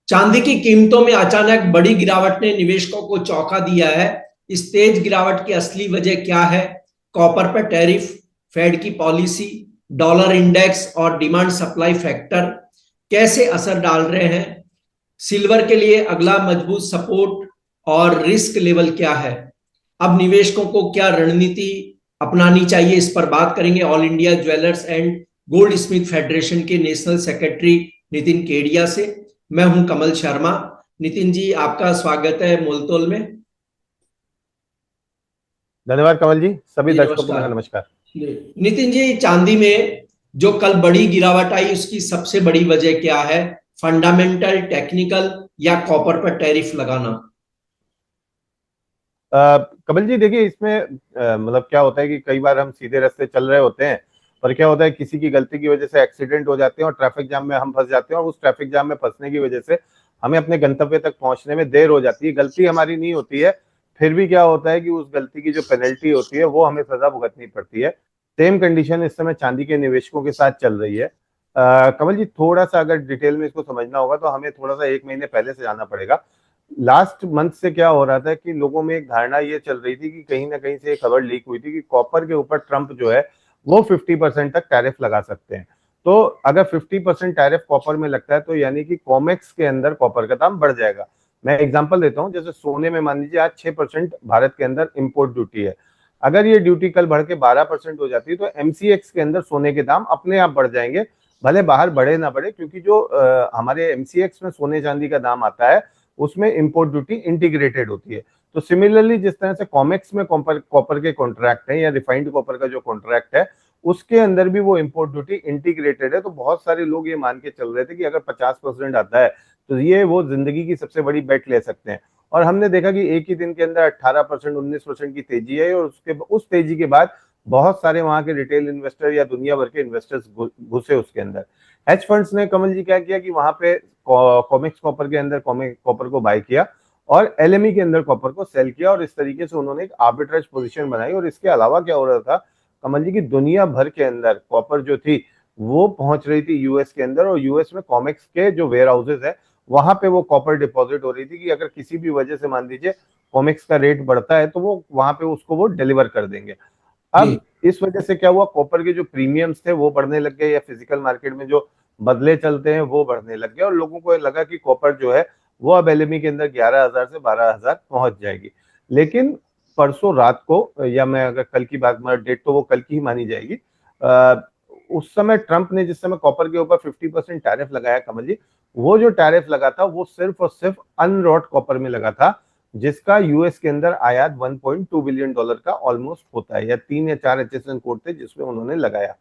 चांदी की कीमतों में अचानक बड़ी गिरावट ने निवेशकों को चौंका दिया है। इस तेज गिरावट की असली वजह क्या है? कॉपर पर टैरिफ, फेड की पॉलिसी, डॉलर इंडेक्स और डिमांड सप्लाई फैक्टर कैसे असर डाल रहे हैं? सिल्वर के लिए अगला मजबूत सपोर्ट और रिस्क लेवल क्या है? अब निवेशकों को क्या रणनीति अपनानी चाहिए, इस पर बात करेंगे all India jewellers and gold Smith federation के नेशनल सेक्रेटरी नितिन केडिया से। मैं हूं कमल शर्मा। नितिन जी, आपका स्वागत है मोलतोल में। धन्यवाद कमल जी। सभी जी दर्शकों को नमस्कार। मेरा नमस्कार। नितिन जी, चांदी में जो कल बड़ी गिरावट आई उसकी सबसे बड़ी वजह क्या है? फंडामेंटल, टेक्निकल या कॉपर पर टैरिफ लगाना? कमल जी देखिए, इसमें मतलब क्या होता है कि कई बार हम सीधे रास्ते चल रहे होते हैं, पर क्या होता है किसी की गलती की वजह से एक्सीडेंट हो जाते हैं और ट्रैफिक जाम में हम फंस जाते हैं, और उस ट्रैफिक जाम में फंसने की वजह से हमें अपने गंतव्य तक पहुंचने में देर हो जाती है। गलती हमारी नहीं होती है, फिर भी क्या होता है कि उस गलती की जो पेनल्टी होती है वो हमें सजा भुगतनी पड़ती है। सेम कंडीशन इस समय चांदी के निवेशकों के साथ चल रही है। कमल जी, थोड़ा सा अगर डिटेल में इसको समझना होगा तो हमें थोड़ा सा एक महीने पहले से जाना पड़ेगा। लास्ट मंथ से क्या हो रहा था कि लोगों में एक धारणा ये चल रही थी कि कहीं ना कहीं से एक खबर लीक हुई थी कि कॉपर के ऊपर ट्रंप जो है वो 50% तक टैरिफ लगा सकते हैं। तो अगर 50% टैरिफ कॉपर में लगता है तो यानी कि कॉमेक्स के अंदर कॉपर का दाम बढ़ जाएगा। मैं एग्जांपल देता हूं, जैसे सोने में मान लीजिए आज 6% भारत के अंदर इंपोर्ट ड्यूटी है। अगर ये ड्यूटी कल बढ़ के 12% हो जाती है तो एमसीएक्स के अंदर सोने के दाम अपने आप बढ़ जाएंगे, भले बाहर बढ़े ना बढ़े, क्योंकि जो हमारे एमसीएक्स में सोने चांदी का दाम आता है उसमें इंपोर्ट ड्यूटी इंटीग्रेटेड होती है। तो सिमिलरली जिस तरह से कॉमेक्स में कॉपर कॉपर के कॉन्ट्रैक्ट है या रिफाइंड कॉपर का जो कॉन्ट्रैक्ट है उसके अंदर भी वो इंपोर्ट ड्यूटी इंटीग्रेटेड है। तो बहुत सारे लोग ये मान के चल रहे थे कि अगर 50% आता है तो ये वो जिंदगी की सबसे बड़ी बेट ले सकते हैं। और हमने देखा कि एक ही दिन के अंदर 18% 19% की तेजी है, और उसके उस तेजी के बाद बहुत सारे वहां के रिटेल इन्वेस्टर या दुनिया भर के इन्वेस्टर्स घुसे उसके अंदर। हेज फंड्स ने कमल जी क्या किया कि वहां पे कॉमिक्स कॉपर के अंदर कॉपर को बाय किया और एलएमई के अंदर कॉपर को सेल किया, और इस तरीके से उन्होंने एक आर्बिट्रेज पोजीशन बनाई। और इसके अलावा क्या हो रहा था कमल जी की दुनिया भर के अंदर कॉपर जो थी वो पहुंच रही थी यूएस के अंदर, और यूएस में कॉमिक्स के जो वेयर हाउसेज है वहां पे वो कॉपर डिपॉजिट हो रही थी कि अगर किसी भी वजह से मान लीजिए कॉमिक्स का रेट बढ़ता है तो वो वहां पे उसको वो डिलीवर कर देंगे। जी अब इस वजह से क्या हुआ, कॉपर के जो प्रीमियम्स थे वो बढ़ने लग गए, या फिजिकल मार्केट में जो बदले चलते हैं वो बढ़ने लग गए, और लोगों को लगा कि कॉपर जो है वो अब एलएमई के अंदर 11,000 से 12,000 पहुंच जाएगी। लेकिन परसों रात को, या मैं अगर कल की बात, मतलब डेट तो वो कल की ही मानी जाएगी, उस समय ट्रंप ने जिस समय कॉपर के ऊपर 50% टैरिफ लगाया कमल जी, वो जो टैरिफ लगा था वो सिर्फ और सिर्फ अनरॉट कॉपर में लगा था, जिसका यूएस के अंदर आयात $1.2 बिलियन का ऑलमोस्ट होता है, या 3 या 4 एचएसएन कोड थे जिसमें उन्होंने लगाया।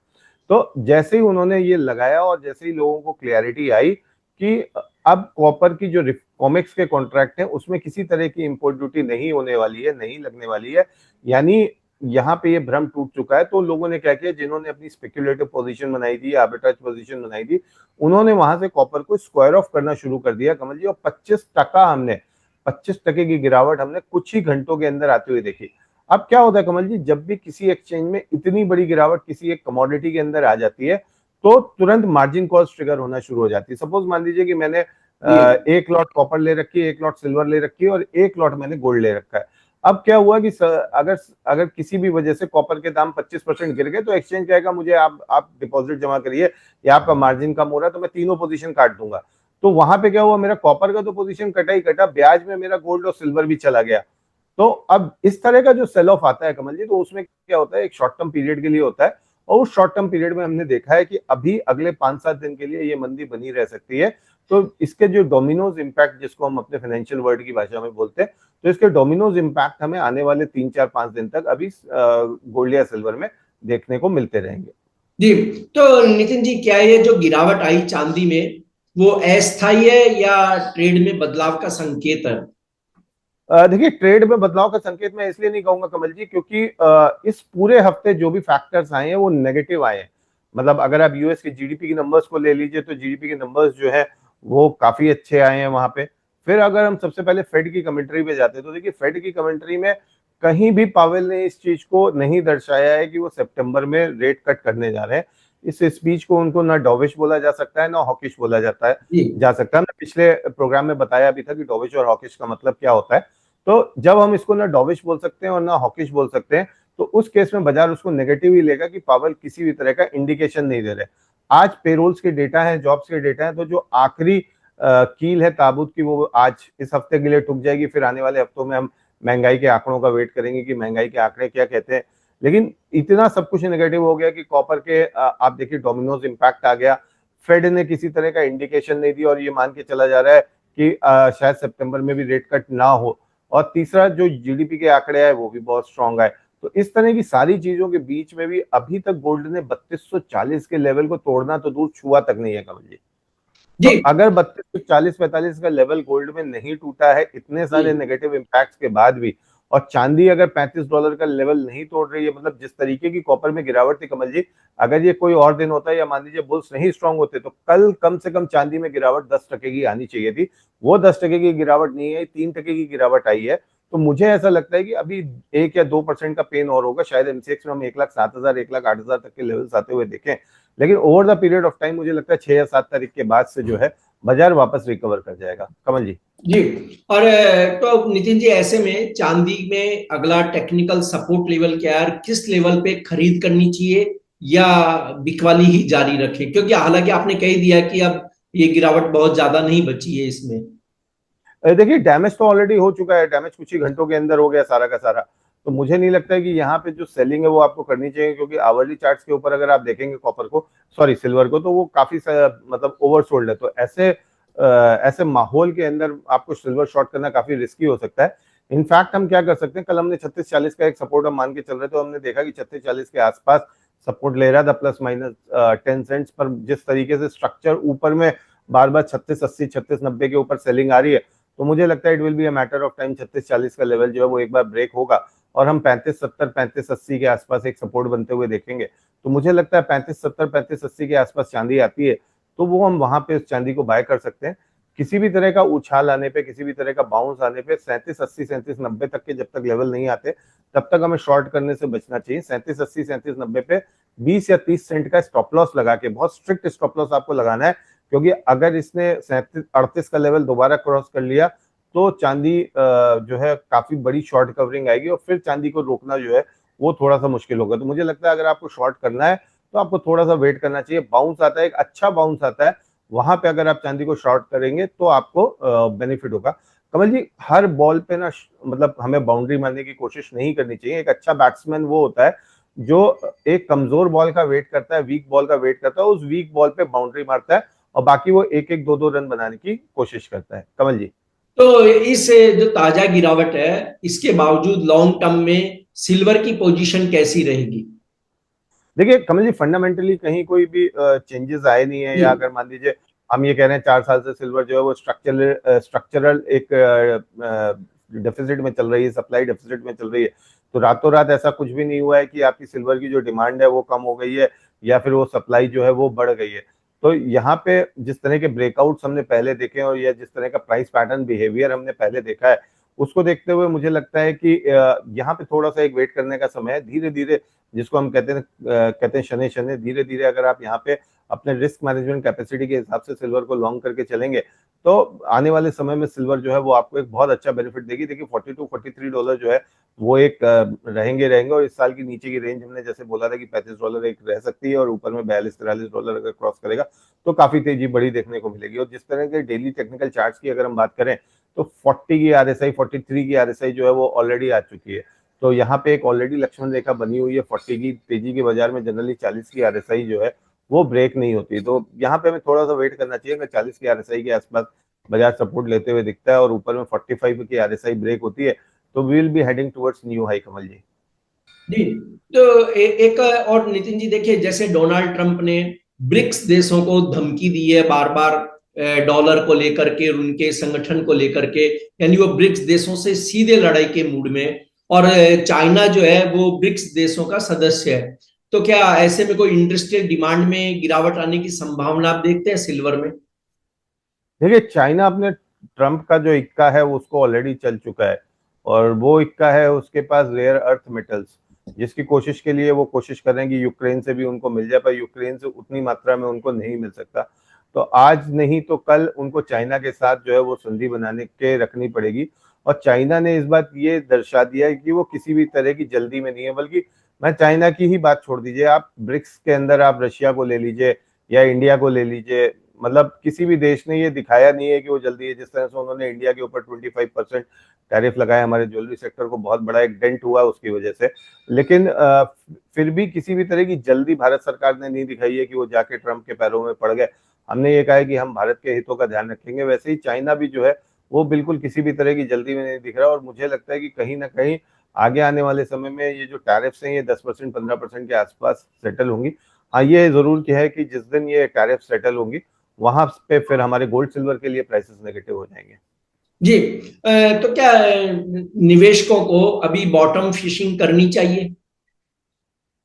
तो जैसे ही उन्होंने ये लगाया और जैसे ही लोगों को क्लियरिटी आई कि अब कॉपर की जो कॉमेक्स के कॉन्ट्रैक्ट हैं उसमें किसी तरह की इंपोर्ट ड्यूटी नहीं होने वाली है, नहीं लगने वाली है, यानी यहाँ पे ये भ्रम टूट चुका है, तो लोगों ने क्या किया, जिन्होंने अपनी स्पेक्युलेटिव पोजीशन बनाई थी, आर्बिट्रेज पोजीशन बनाई थी, उन्होंने वहां से कॉपर को स्क्वायर ऑफ करना शुरू कर दिया कमल जी, और 25% की गिरावट हमने कुछ ही घंटों के अंदर आते हुए देखी। अब क्या होता है कमल जी, जब भी किसी एक्सचेंज में इतनी बड़ी गिरावट किसी एक कमोडिटी के अंदर आ जाती है तो तुरंत मार्जिन कॉल ट्रिगर होना शुरू हो जाती है। सपोज मान लीजिए कि मैंने जी एक लॉट कॉपर ले रखी है, एक लॉट सिल्वर ले रखी है, और एक लॉट मैंने गोल्ड ले रखा है। अब क्या हुआ कि अगर अगर किसी भी वजह से कॉपर के दाम 25% गिर गए तो एक्सचेंज कहेगा मुझे आप डिपॉजिट जमा करिए, या आपका मार्जिन कम हो रहा है तो मैं तीनों पोजीशन काट दूंगा। तो वहां पे क्या हुआ, मेरा कॉपर का तो पोजीशन कटा ही कटा, ब्याज में मेरा गोल्ड और सिल्वर भी चला गया। तो अब इस तरह का जो सेल ऑफ आता है कमल जी, तो उसमें क्या होता है, एक शॉर्ट टर्म पीरियड के लिए होता है, और उस शॉर्ट टर्म पीरियड में हमने देखा है कि अभी अगले 5-7 दिन के लिए ये मंदी बनी रह सकती है। तो इसके जो डोमिनोज इम्पैक्ट, जिसको हम अपने फाइनेंशियल वर्ड की भाषा में बोलते हैं, तो इसके डोमिनोज इम्पैक्ट हमें आने वाले 3-4-5 दिन तक अभी गोल्ड या सिल्वर में देखने को मिलते रहेंगे। जी। तो नितिन जी, क्या ये जो गिरावट आई चांदी में वो अस्थायी है या ट्रेड में बदलाव का संकेत है? देखिए, ट्रेड में बदलाव का संकेत मैं इसलिए नहीं कहूंगा कमल जी, क्योंकि इस पूरे हफ्ते जो भी फैक्टर्स आए हैं वो नेगेटिव आए हैं। मतलब अगर आप यूएस के जीडीपी के नंबर्स को ले लीजिए तो जीडीपी के नंबर्स जो है वो काफी अच्छे आए हैं वहां पे। फिर अगर हम सबसे पहले फेड की कमेंट्री पे जाते हैं तो देखिए, फेड की कमेंट्री में कहीं भी पावेल ने इस चीज को नहीं दर्शाया है कि वो सितंबर में रेट कट करने जा रहे हैं। इस स्पीच को उनको ना डॉविश बोला जा सकता है ना हॉकिश बोला जी जा सकता है। मैं पिछले प्रोग्राम में बताया भी था कि डॉविश और हॉकिश का मतलब क्या होता है। तो जब हम इसको ना डॉविश बोल सकते हैं और ना हॉकिश बोल सकते हैं, तो उस केस में बाजार उसको नेगेटिव ही लेगा कि पावल किसी भी तरह का इंडिकेशन नहीं दे रहे। आज पेरोल्स के डेटा है, जॉब्स के डेटा है, तो जो आखिरी कील है ताबूत की वो आज इस हफ्ते के लिए टूट जाएगी। फिर आने वाले हफ्तों में हम महंगाई के आंकड़ों का वेट करेंगे कि महंगाई के आंकड़े क्या कहते हैं। लेकिन इतना सब कुछ नेगेटिव हो गया कि कॉपर के आप देखिए डोमिनोज इंपैक्ट आ गया। फेड ने किसी तरह का इंडिकेशन नहीं दिया और ये मान के चला जा रहा है कि शायद सितंबर में भी रेट कट ना हो। और तीसरा जो जीडीपी के आंकड़े आए वो भी बहुत स्ट्रांग आए। तो इस तरह की सारी चीजों के बीच में भी अभी तक गोल्ड ने 3240 के लेवल को तोड़ना तो दूर छुआ तक नहीं है कमल जी। तो जी अगर 3240-45 का लेवल गोल्ड में नहीं टूटा है इतने जी सारे नेगेटिव इम्पैक्ट्स के बाद भी, और चांदी अगर $35 का लेवल नहीं तोड़ रही है, मतलब जिस तरीके की कॉपर में गिरावट थी कमल जी, अगर ये कोई और दिन होता है या मान लीजिए बुल्स नहीं स्ट्रांग होते तो कल कम से कम चांदी में गिरावट 10% की आनी चाहिए थी। वो 10% की गिरावट नहीं है, 3% की गिरावट आई है। तो मुझे ऐसा लगता है कि अभी 1 या 2% का पेन और होगा, शायद एमसीएक्स में हम 1,07,000 1,08,000 तक के लेवल्स आते हुए देखें। लेकिन over the period of time मुझे लगता है 6 या 7 तारीख के बाद से जो है बाजार वापस रिकवर कर जाएगा कमल जी। जी। और तो नितिन जी, ऐसे में चांदी में अगला टेक्निकल सपोर्ट लेवल क्या है, किस लेवल पे खरीद करनी चाहिए या बिकवाली ही जारी रखें? क्योंकि हालांकि आपने कह ही दिया कि अब ये गिरावट बहुत ज्यादा नहीं बची है इसमें। देखिए डैमेज तो ऑलरेडी हो चुका है, डैमेज कुछ ही घंटों के अंदर हो गया सारा का सारा। तो मुझे नहीं लगता है कि यहाँ पे जो सेलिंग है वो आपको करनी चाहिए, क्योंकि आवरली चार्ट्स के ऊपर अगर आप देखेंगे कॉपर को, सॉरी सिल्वर को, तो वो काफी मतलब ओवरसोल्ड है। तो ऐसे माहौल के अंदर आपको सिल्वर शॉर्ट करना काफी रिस्की हो सकता है। इनफैक्ट हम क्या कर सकते हैं, कल हमने 3640 का एक सपोर्ट हम मान के चल रहे थे, तो हमने देखा कि 3640 के आसपास सपोर्ट ले रहा था प्लस माइनस 10 सेंट्स पर। जिस तरीके से स्ट्रक्चर ऊपर में बार बार 3680 3690 के ऊपर सेलिंग आ रही है, तो मुझे लगता है it will be a matter of time 3640 का लेवल जो है वो एक बार ब्रेक होगा और हम 3570 3580 के आसपास एक सपोर्ट बनते हुए देखेंगे। तो मुझे लगता है 3570 3580 के आसपास चांदी आती है तो वो हम वहां पे उस चांदी को बाय कर सकते हैं। किसी भी तरह का उछाल आने पे, किसी भी तरह का बाउंस आने पे 3780 3790 तक के जब तक लेवल नहीं आते तब तक हमें शॉर्ट करने से बचना चाहिए। 3780 3790 पे 20 या 30 सेंट का स्टॉप लॉस लगा के, बहुत स्ट्रिक्ट स्टॉप लॉस आपको लगाना है, क्योंकि अगर इसने 37 का लेवल दोबारा क्रॉस कर लिया तो चांदी जो है काफी बड़ी शॉर्ट कवरिंग आएगी और फिर चांदी को रोकना जो है वो थोड़ा सा मुश्किल होगा। तो मुझे लगता है अगर आपको शॉर्ट करना है तो आपको थोड़ा सा वेट करना चाहिए। बाउंस आता है, एक अच्छा बाउंस आता है, वहां पे अगर आप चांदी को शॉर्ट करेंगे तो आपको बेनिफिट होगा। कमल जी हर बॉल पे ना मतलब हमें बाउंड्री मारने की कोशिश नहीं करनी चाहिए। एक अच्छा बैट्समैन वो होता है जो एक कमजोर बॉल का वेट करता है, वीक बॉल का वेट करता है, उस वीक बॉल पे बाउंड्री मारता है और बाकी वो एक एक दो दो रन बनाने की कोशिश करता है। कमल जी तो इस जो ताजा गिरावट है, इसके बावजूद लॉन्ग टर्म में सिल्वर की पोजीशन कैसी रहेगी? देखिए कमल जी फंडामेंटली कहीं कोई भी चेंजेस आए नहीं है, जी या अगर मान लीजिए हम ये कह रहे हैं 4 साल से सिल्वर जो है वो स्ट्रक्चरल एक डेफिसिट में चल रही है, सप्लाई डेफिसिट में चल रही है। तो रातों रात ऐसा कुछ भी नहीं हुआ है कि आपकी सिल्वर की जो डिमांड है वो कम हो गई है या फिर वो सप्लाई जो है वो बढ़ गई है। तो यहाँ पे जिस तरह के ब्रेकआउट्स हमने पहले देखे और या जिस तरह का प्राइस पैटर्न बिहेवियर हमने पहले देखा है, उसको देखते हुए मुझे लगता है कि यहाँ पे थोड़ा सा एक वेट करने का समय है। धीरे धीरे, जिसको हम कहते हैं शनि शनि, धीरे धीरे अगर आप यहाँ पे अपने रिस्क मैनेजमेंट कैपेसिटी के हिसाब से सिल्वर को लॉन्ग करके चलेंगे तो आने वाले समय में सिल्वर जो है वो आपको एक बहुत अच्छा बेनिफिट देगी। देखिए $42-43 जो है वो एक रहेंगे रहेंगे और इस साल की नीचे की रेंज हमने जैसे बोला था कि $35 एक रह सकती है और ऊपर में $42-43 अगर क्रॉस करेगा तो काफी तेजी बड़ी देखने को मिलेगी। और जिस तरह के डेली टेक्निकल चार्ट्स की अगर हम बात करें तो 40 की आरएसआई 43 की आरएसआई जो है वो ऑलरेडी आ चुकी है। तो यहाँ पे एक ऑलरेडी लक्ष्मण रेखा बनी हुई है 40 की। तेजी के बाजार में जनरली 40 की आरएसआई जो है वो ब्रेक नहीं होती। तो यहाँ पे हमें थोड़ा सा वेट करना चाहिए। अगर 40 की आरएसआई के आसपास बाजार सपोर्ट लेते हुए दिखता है और ऊपर में 45 की आरएसआई ब्रेक होती है तो we will be heading towards new high Kamal ji. जी। तो एक और नितिन जी, देखिए जैसे डोनाल्ड ट्रंप ने ब्रिक्स देशों को धमकी दी है बार बार, डॉलर को लेकर के, उनके संगठन को लेकर के, यानी वो ब्रिक्स देशों से सीधे लड़ाई के मूड में। और चाइना जो है वो ब्रिक्स देशों का सदस्य है। तो क्या ऐसे में कोई इंडस्ट्रियल डिमांड में गिरावट आने की संभावना आप देखते हैं सिल्वर में? देखिए चाइना अपने ट्रंप का जो इक्का है उसको ऑलरेडी चल चुका है और वो इक्का है उसके पास रेयर अर्थ मेटल्स। जिसकी कोशिश के लिए वो कोशिश कर रहे हैं कि यूक्रेन से भी उनको मिल जाए, पर यूक्रेन से उतनी मात्रा में उनको नहीं मिल सकता। तो आज नहीं तो कल उनको चाइना के साथ जो है वो संधि बनाने के रखनी पड़ेगी। और चाइना ने इस बात ये दर्शा दिया है कि वो किसी भी तरह की जल्दी में नहीं है, बल्कि मैं चाइना की ही बात छोड़ दीजिए, आप ब्रिक्स के अंदर आप रशिया को ले लीजिए या इंडिया को ले लीजिए, मतलब किसी भी देश ने ये दिखाया नहीं है कि वो जल्दी है। जिस तरह से उन्होंने इंडिया के ऊपर 25% टैरिफ लगाया, हमारे ज्वेलरी सेक्टर को बहुत बड़ा एक डेंट हुआ उसकी वजह से। लेकिन फिर भी किसी भी तरह की जल्दी भारत सरकार ने नहीं दिखाई है कि वो जाके ट्रंप के पैरों में पड़ गए। हमने ये कहा है कि हम भारत के हितों का ध्यान रखेंगे। वैसे ही चाइना भी जो है वो बिल्कुल किसी भी तरह की जल्दी में नहीं दिख रहा, और मुझे लगता है कि कहीं ना कहीं आगे आने वाले समय में ये जो टैरिफ्स हैं ये 10% 15% के आसपास सेटल होंगी। हाँ, ये जरूर क्या है कि जिस दिन ये टैरिफ सेटल होंगी वहां पे फिर हमारे गोल्ड सिल्वर के लिए प्राइसेस नेगेटिव हो जाएंगे। जी। तो क्या निवेशकों को अभी बॉटम फिशिंग करनी चाहिए?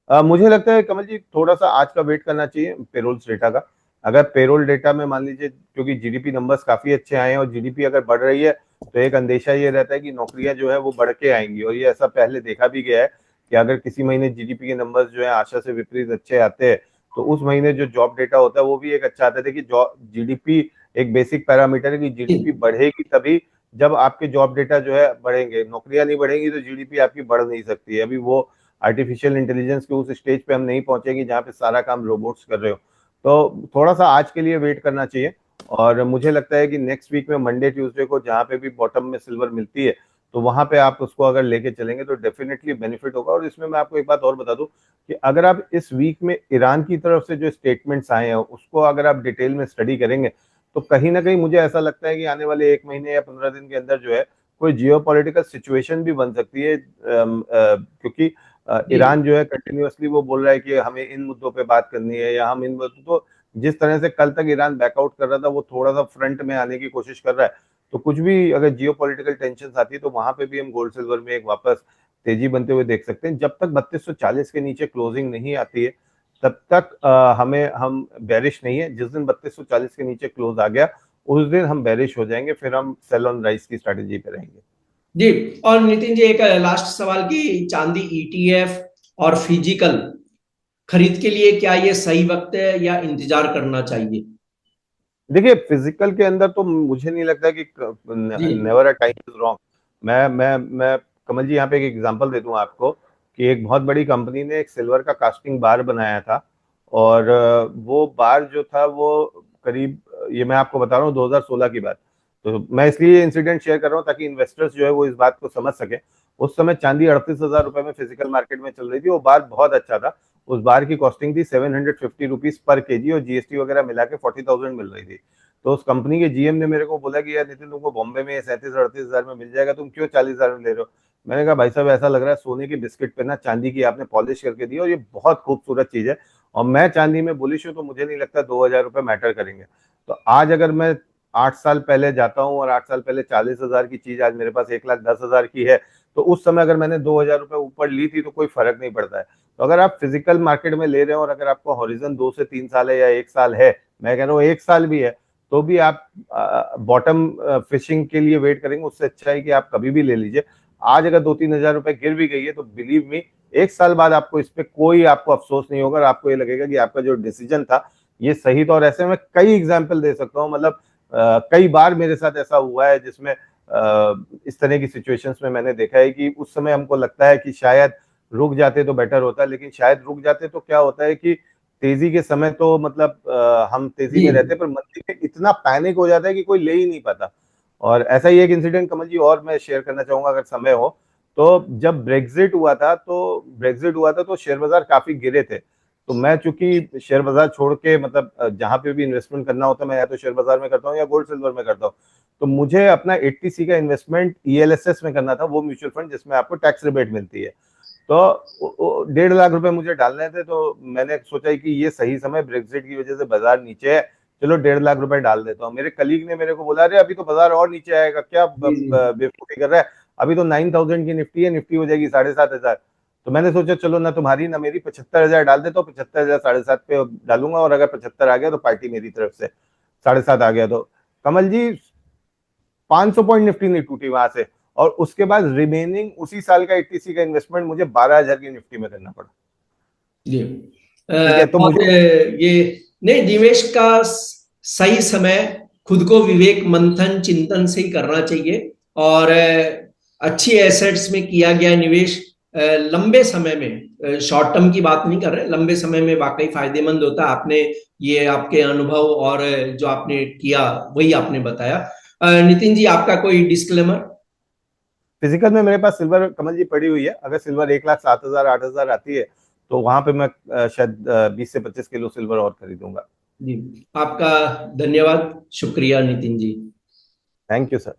मुझे लगता है कमल जी थोड़ा सा आज का वेट करना चाहिए पेरोल्स डेटा का। अगर पेरोल डेटा में मान लीजिए, क्योंकि जीडीपी नंबर्स काफी अच्छे आए हैं और जीडीपी अगर बढ़ रही है तो एक अंदेशा ये रहता है कि नौकरियां जो है वो बढ़ के आएंगी। और ये ऐसा पहले देखा भी गया है कि अगर किसी महीने जीडीपी के नंबर्स जो है आशा से विपरीत अच्छे आते हैं तो उस महीने जो जॉब डेटा होता है वो भी एक अच्छा आता है। देखिए, जीडीपी एक बेसिक पैरामीटर है कि जीडीपी बढ़ेगी तभी जब आपके जॉब डेटा जो है बढ़ेंगे। नौकरियां नहीं बढ़ेंगी तो जीडीपी आपकी बढ़ नहीं सकती है। अभी वो आर्टिफिशियल इंटेलिजेंस के उस स्टेज पे हम नहीं पहुंचेंगे जहां पे सारा काम रोबोट्स कर रहे हो। तो थोड़ा सा आज के लिए वेट करना चाहिए। और मुझे लगता है कि नेक्स्ट वीक में मंडे ट्यूसडे को जहां पे भी बॉटम में सिल्वर मिलती है तो वहां पे आप उसको अगर लेके चलेंगे तो डेफिनेटली बेनिफिट होगा। और इसमें मैं आपको एक बात और बता दूं कि अगर आप इस वीक में ईरान की तरफ से जो स्टेटमेंट्स आए हैं उसको अगर आप डिटेल में स्टडी करेंगे तो कहीं ना कहीं मुझे ऐसा लगता है कि आने वाले 1 महीने या 15 दिन के अंदर जो है कोई जियोपॉलिटिकल सिचुएशन भी बन सकती है। क्योंकि जी। ईरान जो है कंटिन्यूअसली वो बोल रहा है कि हमें इन मुद्दों पे बात करनी है या हम इन मुद्दों, तो जिस तरह से कल तक ईरान बैकआउट कर रहा था वो थोड़ा सा फ्रंट में आने की कोशिश कर रहा है। तो कुछ भी अगर जियोपॉलिटिकल टेंशन आती है तो वहां पे भी हम गोल्ड सिल्वर में एक वापस तेजी बनते हुए देख सकते हैं। जब तक 3240 के नीचे क्लोजिंग नहीं आती है तब तक हम बेरिश नहीं है। जिस दिन 3240 के नीचे क्लोज आ गया उस दिन हम बेरिश हो जाएंगे, फिर हम सेल ऑन राइस की स्ट्रेटेजी पे रहेंगे। जी। और नितिन जी, एक लास्ट सवाल की, चांदी ईटीएफ और फिजिकल खरीद के लिए क्या ये सही वक्त है या इंतजार करना चाहिए? देखिए, फिजिकल के अंदर तो मुझे नहीं लगता कि जी। Never a time is wrong. मैं कमल जी यहाँ पे एक एग्जांपल दे दूं आपको कि एक बहुत बड़ी कंपनी ने एक सिल्वर का कास्टिंग बार बनाया था। और वो बार जो था वो करीब, ये मैं आपको बता रहा हूँ 2016 की बात। तो मैं इसलिए इंसिडेंट शेयर कर रहा हूँ ताकि इन्वेस्टर्स जो है वो इस बात को समझ सके। उस समय चांदी 38,000 रुपए में फिजिकल मार्केट में चल रही थी। वो बार बहुत अच्छा था। उस बार की कॉस्टिंग थी 750 रुपीज पर केजी और जीएसटी वगैरह मिला के 40,000 मिल रही थी। तो उस कंपनी के जीएम ने मेरे को बोला कि यार नितिन, तुमको बॉम्बे में 37-38 हजार में मिल जाएगा, तुम क्यों 40,000 में ले रहे हो? मैंने कहा भाई साहब, ऐसा लग रहा है सोने की बिस्किट पे ना चांदी की आपने पॉलिश करके दी और ये बहुत खूबसूरत चीज है। और मैं चांदी में बुलिश हूँ तो मुझे नहीं लगता 2,000 रुपए मैटर करेंगे। तो आज अगर मैं 8 साल पहले जाता हूँ और 8 साल पहले 40,000 की चीज आज मेरे पास 1,10,000 की है, तो उस समय अगर मैंने 2,000 रुपए ऊपर ली थी तो कोई फर्क नहीं पड़ता है। तो अगर आप फिजिकल मार्केट में ले रहे हो और अगर आपको हॉरिजन 2 से 3 साल है या 1 साल है, मैं कह रहा हूँ 1 साल भी है, तो भी आप बॉटम फिशिंग के लिए वेट करेंगे उससे अच्छा है कि आप कभी भी ले लीजिए। आज अगर 2-3 हजार रुपए गिर भी गई है तो बिलीव मी, 1 साल बाद आपको इस पे कोई आपको अफसोस नहीं होगा और आपको ये लगेगा कि आपका जो डिसीजन था ये सही था। और ऐसे में कई एग्जाम्पल दे सकता हूँ, मतलब कई बार मेरे साथ ऐसा हुआ है जिसमें इस तरह की सिचुएशंस में मैंने देखा है कि उस समय हमको लगता है कि शायद रुक जाते तो बेटर होता, लेकिन शायद रुक जाते तो क्या होता है कि तेजी के समय तो मतलब हम तेजी जी। में रहते हैं पर मंदी में इतना पैनिक हो जाता है कि कोई ले ही नहीं पाता। और ऐसा ही एक इंसिडेंट कमल जी और मैं शेयर करना चाहूंगा अगर समय हो। तो जब ब्रेग्जिट हुआ था तो शेयर बाजार काफी गिरे थे। तो मैं चूंकि शेयर बाजार छोड़ के मतलब जहां पे भी इन्वेस्टमेंट करना होता है मैं या तो शेयर बाजार में करता हूँ या गोल्ड सिल्वर में करता हूँ। तो मुझे अपना 80C का इन्वेस्टमेंट ईएलएसएस में करना था, वो म्यूचुअल फंड जिसमें आपको टैक्स रिबेट मिलती है। तो 1.5 लाख रुपए मुझे डालने थे। तो मैंने सोचा कि ये सही समय, ब्रेग्जिट की वजह से बाजार नीचे है, चलो 1.5 लाख रुपए डाल देता हूँ। मेरे कलीग ने मेरे को बोला अरे अभी तो बाजार और नीचे आएगा, क्या जी। जी। बेवकूफी कर रहा है, अभी तो 9,000 की निफ्टी है, निफ्टी हो जाएगी 7,500। तो मैंने सोचा चलो ना तुम्हारी ना मेरी 75,000 डाल देता हूँ, 75,000 7,500 पे डालूंगा और अगर 75 आ गया तो पार्टी मेरी तरफ से, 7,500 आ गया तो कमल जी 500 पॉइंट निफ्टी नहीं टूटी वहां से। और उसके बाद रिमेनिंग उसी साल का 80 का इन्वेस्टमेंट मुझे 12,000 की निफ्टी में करना पड़ा। जी ठीक है, तो बहुत मुझे ये नहीं, निवेश का सही समय खुद को विवेक मंथन चिंतन से ही करना चाहिए। और अच्छी एसेट्स में किया गया निवेश लंबे समय में, शॉर्ट टर्म की बात नहीं कर रहे, लंबे समय में वाकई फायदेमंद होता है। आपने ये आपके अनुभव और जो आपने किया वही आपने बताया। नितिन जी, आपका कोई डिस्क्लेमर? फिजिकल में मेरे पास सिल्वर कमल जी पड़ी हुई है। अगर सिल्वर 1,07,000 8,000 आती है तो वहां पे मैं शायद 20 से 25 किलो सिल्वर और खरीदूंगा। जी, आपका धन्यवाद, शुक्रिया Nitin ji. Thank you sir.